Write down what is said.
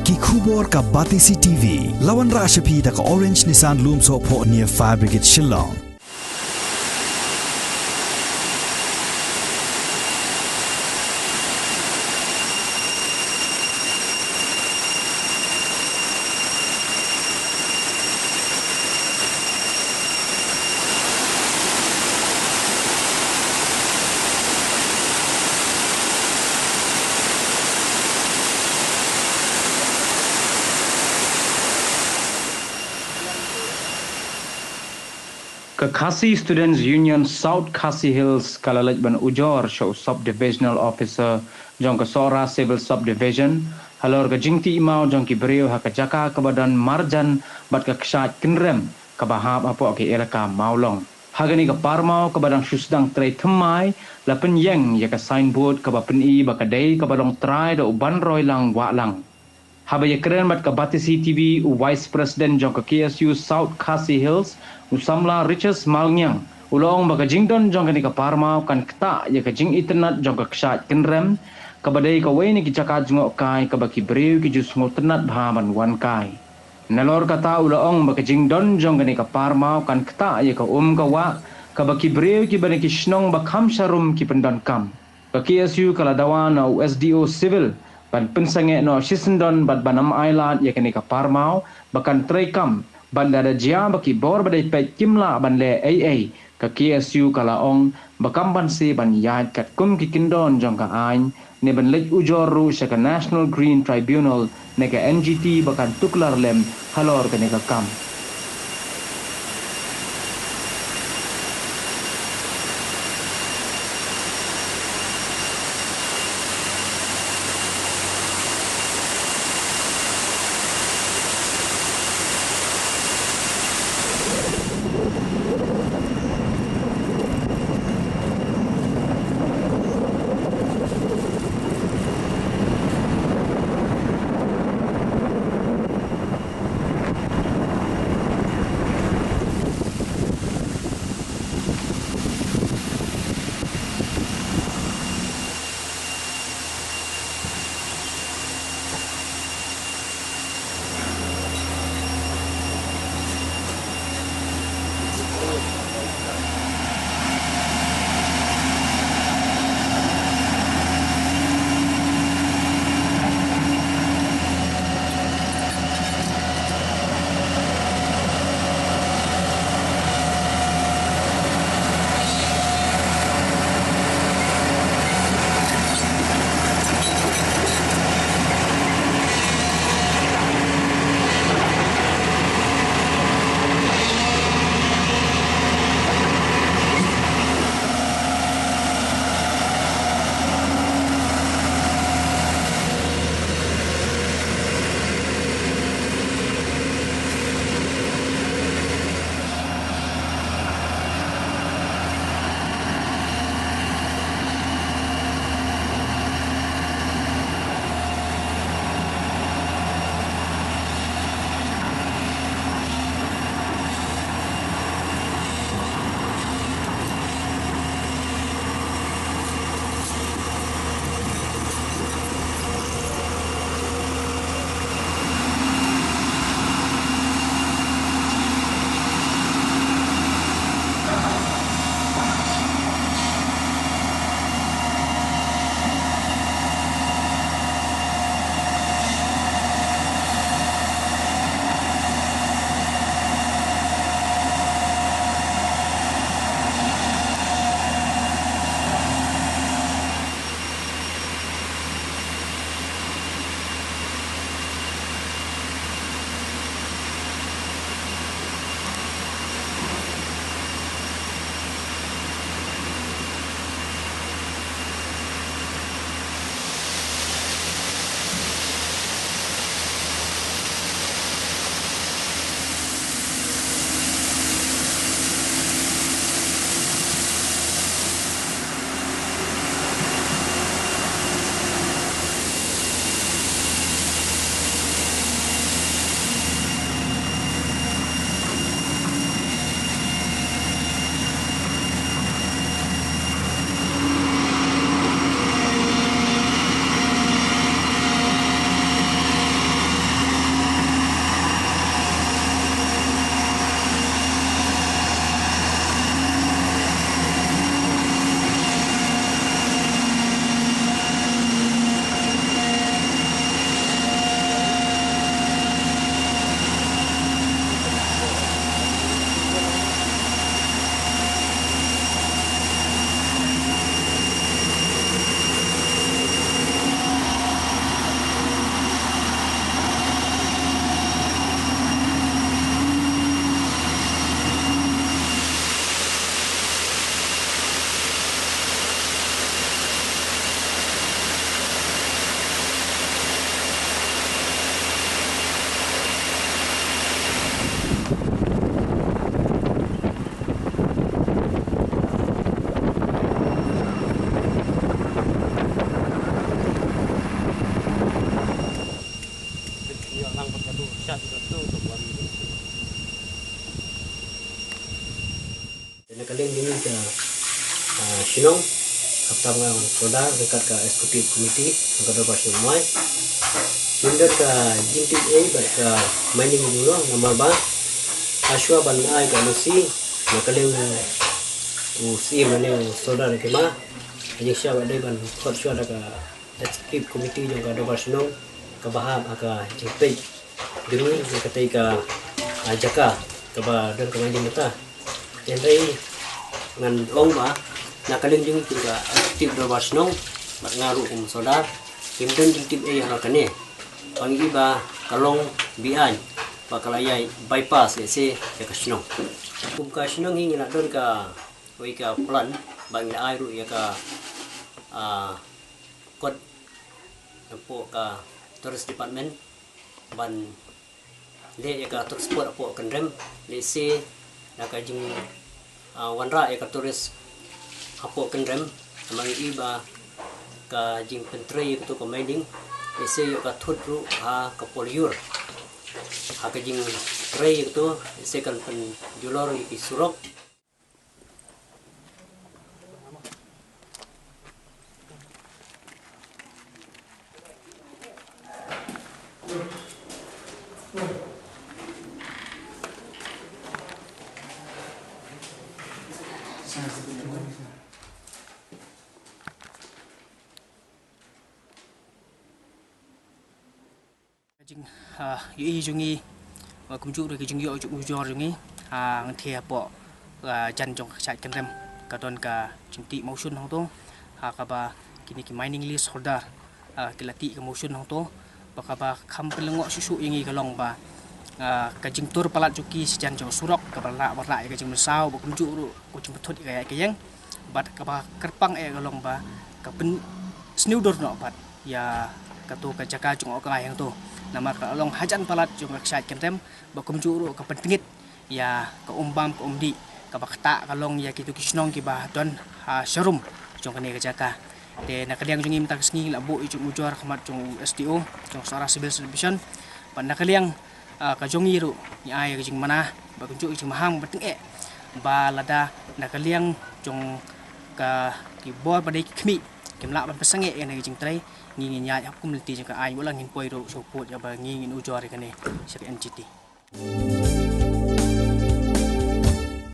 ki khubor ka Batisi TV lawan ra shapi da ka Orange Nissan Loom so pho near Fire Brigade Shillong. Khasi Students Union South Khasi Hills kalalaj ban ujor show subdivisional officer jong ka Sora Civil Subdivision halor ka jingti imau jong ki beriu ha ka jaka ka badan marjan bat ka ksat kinrem ka bahab apo ke elaka maulong hagani ka parmau ka badang susdang trai thmai la penyeng ya ka signboard ka bapen I ba ka dei ka badong trai do ban roi lang wa lang habaya keren bat ka Batisi TV Vice President jong ka KSU South Khasi Hills usamla Riches Malnyang ulong baka jingdon jong ka parmau kan kta ya ka jing internet jong ka ksat kinrem ka badai ka weni ki jaka jngok kai ka baki breu ki jus ngotenat bhaman wan kai nalor kata ulong baka jingdon jong ka parmau kan kta ya ka ka wa ka baki breu ki bani ki shnong bakham sharum ki pendan kam ka KSU kala dawan USDO Civil ban pensange no shisendon bat banam island ya ka parmau bakan trekam ban da jia baki bor badai pet kimla ban le AA ka KSU kala ong bakam ban se ban yat kat kum ki kindon jong ka ain ne ban lej ujor ru sha ka National Green Tribunal ne ka NGT bakan tuklar lem halor ka ne ka kam Nakaling din ka Shillong kaptam nga soda dekat ka executive committee ang kadabas yung may sundar ka GTA bar ka mining dulu nama ba aswa ban ai ka lusi nakaling usi mane soda ke ma aja sya wadai ban khot sya ka executive committee yung kadabas nong kabaham aka jipej dulu katai ka ajaka kaba dan ka mining mata yang tadi dengan ong ba nakaling jung juga aktif dabas nong ngaruh kum soda kimden jung tim e harakane ang iba kalong bian pakalayay bypass ese ya kasnong kum kasnong hingi na don ka oi ka plan bang na airu ya ka kod po ka tourist department ban le ya ka transport po kendrem le se nakajing wanra ya ka turis apo kendrem amang iba ka jing pentri itu ka mining ese ya ka thudru ha ka poliur ha ka jing trei itu ese kan pen julor i surok yui jungi kumju re jungi ojuk ujor jungi ngthia po jan jong chat kendem kadon ka cinti motion hong to ka ba kini ki mining list holder kilati ka motion hong to ba kham pelengok susu ingi kalong ba ka jing tur palat juki sijan jong surok ka bala warla ka jing mesau ba kumju ru ku jing betot ka yang bat ka ba kerpang kalong ba ka pen snudor no bat ya katu ka jaka jong ka yang to nama kalong hajan palat jong aksat kentem bakum juru ka pentingit ya ka umbam ka umdi ka bakta kalong ya kitu kisnong ki ba don sharum jong kane ka jaka de nakaliang jong imtak sngi labu ijung ujor khamat jong STO jong Sora Civil Division pan nakaliang ka jong iru ni ai ka jing mana bakum juru jing mahang penting ba lada nakaliang jong ka ki bor badai khmi kimla ban pasange ene jing trai ngi nya ya kum liti jaka ai wala ngin poiro so pot ya ba ngin ujor kane sek NGT